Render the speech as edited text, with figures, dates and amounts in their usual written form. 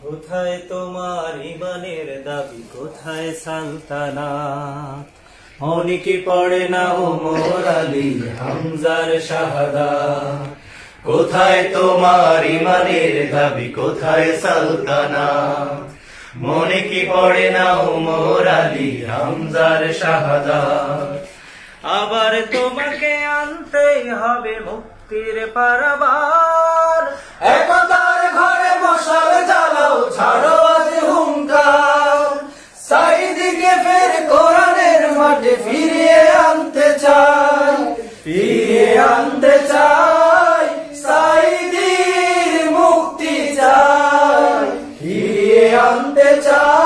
কোথায় তোমার ইমানের দাবি, কোথায় সালতানাত? মনে কি পড়ে না ওমর আলী হামজার শাহাদাত? কোথায় তোমার ইমানের দাবি, কোথায় সালতানাত? মনে কি পড়ে না ওমর আলী হামজার শাহাদাত? আবার তোমাকে আনতেই হবে মুক্তির পারাবার। একতার ঘরে মশাল জ্বালাও, ছাড়ো আজ হুঙ্কার। সাইদিকে ফের কোরআনের মাঠে ফিরিয়ে আনতে চাই, ফিরিয়ে আনতে চাই। সাইদির মুক্তি চাই, ফিরিয়ে আনতে চাই।